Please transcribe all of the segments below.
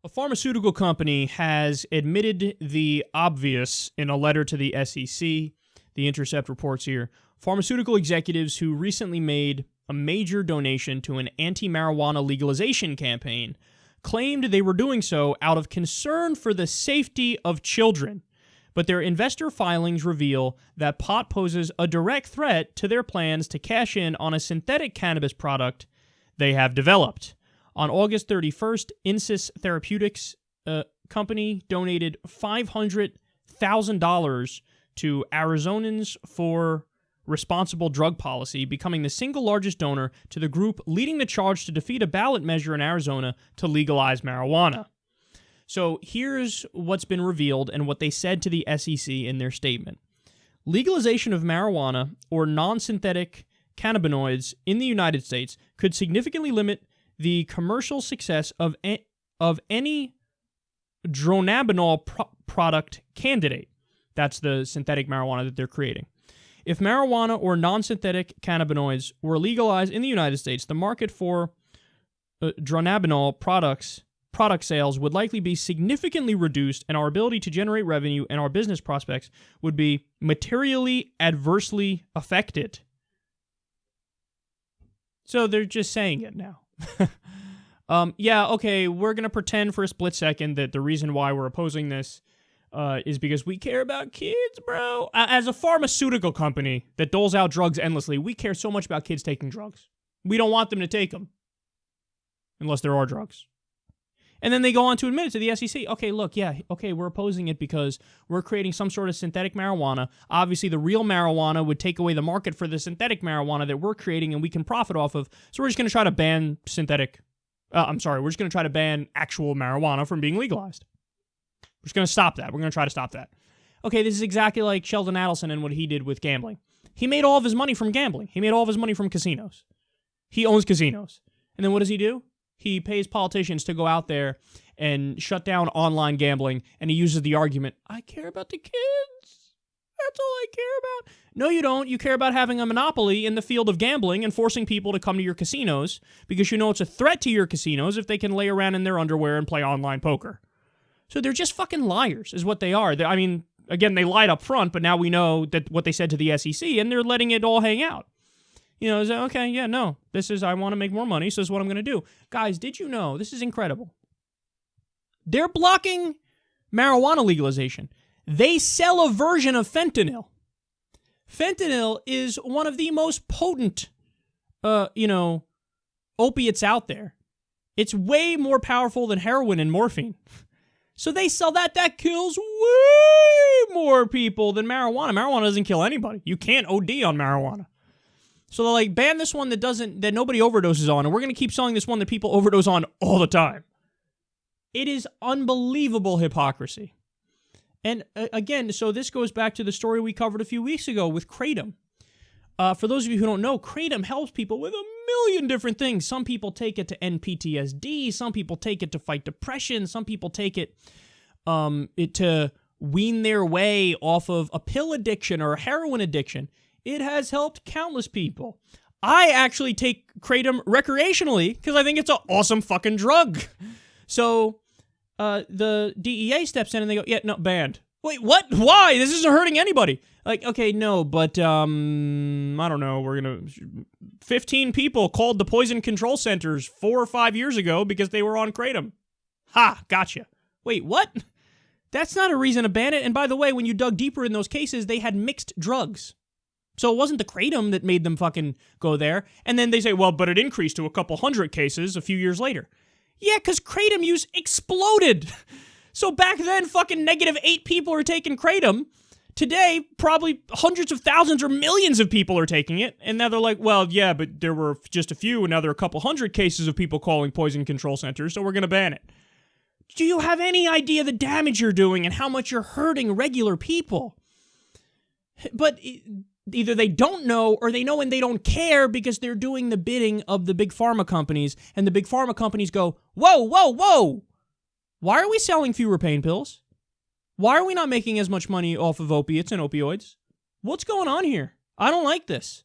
A pharmaceutical company has admitted the obvious in a letter to the SEC. The Intercept reports here. Pharmaceutical executives who recently made a major donation to an anti-marijuana legalization campaign claimed they were doing so out of concern for the safety of children. But their investor filings reveal that pot poses a direct threat to their plans to cash in on a synthetic cannabis product they have developed. On August 31st, Insys Therapeutics company donated $500,000 to Arizonans for Responsible Drug Policy, becoming the single largest donor to the group leading the charge to defeat a ballot measure in Arizona to legalize marijuana. So here's what's been revealed and what they said to the SEC in their statement. Legalization of marijuana or non-synthetic cannabinoids in the United States could significantly limit the commercial success of any dronabinol product candidate. That's the synthetic marijuana that they're creating. If marijuana or non-synthetic cannabinoids were legalized in the United States, the market for dronabinol product sales would likely be significantly reduced, and our ability to generate revenue and our business prospects would be materially adversely affected. So they're just saying it now. Yeah, okay, we're going to pretend for a split second that the reason why we're opposing this is because we care about kids, bro. As a pharmaceutical company that doles out drugs endlessly, we care so much about kids taking drugs. We don't want them to take them. Unless there are drugs. And then they go on to admit it to the SEC. Okay, look, yeah, okay, we're opposing it because we're creating some sort of synthetic marijuana. Obviously, the real marijuana would take away the market for the synthetic marijuana that we're creating and we can profit off of. So we're just going to try to ban we're just going to try to ban actual marijuana from being legalized. We're just going to stop that. We're going to try to stop that. Okay, this is exactly like Sheldon Adelson and what he did with gambling. He made all of his money from gambling. He made all of his money from casinos. He owns casinos. And then what does he do? He pays politicians to go out there and shut down online gambling, and he uses the argument, I care about the kids. That's all I care about. No, you don't. You care about having a monopoly in the field of gambling and forcing people to come to your casinos because you know it's a threat to your casinos if they can lay around in their underwear and play online poker. So they're just fucking liars is what they are. Again, they lied up front, but now we know that what they said to the SEC, and they're letting it all hang out. You know, okay, yeah, no, I want to make more money, so this is what I'm going to do. Guys, did you know, this is incredible. They're blocking marijuana legalization. They sell a version of fentanyl. Fentanyl is one of the most potent, opiates out there. It's way more powerful than heroin and morphine. So they sell that. That kills way more people than marijuana. Marijuana doesn't kill anybody. You can't OD on marijuana. So they're like, ban this one that nobody overdoses on, and we're going to keep selling this one that people overdose on all the time. It is unbelievable hypocrisy. And again, so this goes back to the story we covered a few weeks ago with Kratom. For those of you who don't know, Kratom helps people with a million different things. Some people take it to end PTSD. Some people take it to fight depression. Some people take it to wean their way off of a pill addiction or a heroin addiction. It has helped countless people. I actually take Kratom recreationally because I think it's an awesome fucking drug. So the DEA steps in and they go, yeah, no, banned. Wait, what? Why? This isn't hurting anybody. Like, okay, no, but I don't know. 15 people called the poison control centers 4 or 5 years ago because they were on Kratom. Ha, gotcha. Wait, what? That's not a reason to ban it. And by the way, when you dug deeper in those cases, they had mixed drugs. So it wasn't the Kratom that made them fucking go there. And then they say, well, but it increased to a couple hundred cases a few years later. Yeah, because Kratom use exploded. So back then, fucking -8 people are taking Kratom. Today, probably hundreds of thousands or millions of people are taking it. And now they're like, well, yeah, but there were just a few, and now there are a couple hundred cases of people calling poison control centers, so we're going to ban it. Do you have any idea the damage you're doing and how much you're hurting regular people? But either they don't know or they know and they don't care because they're doing the bidding of the big pharma companies, and the big pharma companies go, whoa, whoa, whoa! Why are we selling fewer pain pills? Why are we not making as much money off of opiates and opioids? What's going on here? I don't like this.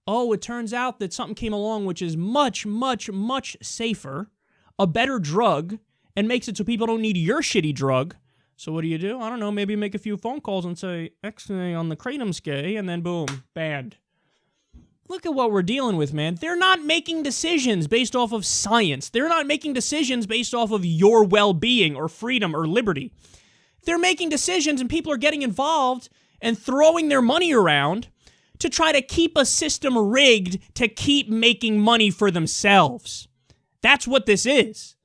Oh, it turns out that something came along which is much, much, much safer, a better drug, and makes it so people don't need your shitty drug. So what do? I don't know, maybe make a few phone calls and say, X-ray on the kratomsky, and then boom, banned. Look at what we're dealing with, man. They're not making decisions based off of science. They're not making decisions based off of your well-being or freedom or liberty. They're making decisions and people are getting involved and throwing their money around to try to keep a system rigged to keep making money for themselves. That's what this is.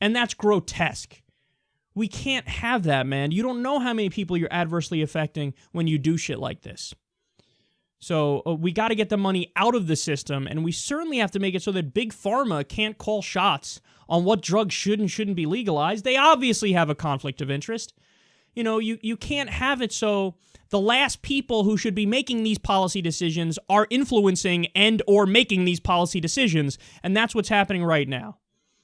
And that's grotesque. We can't have that, man. You don't know how many people you're adversely affecting when you do shit like this. So we got to get the money out of the system, and we certainly have to make it so that Big Pharma can't call shots on what drugs should and shouldn't be legalized. They obviously have a conflict of interest. You know, you can't have it so the last people who should be making these policy decisions are influencing and or making these policy decisions, and that's what's happening right now.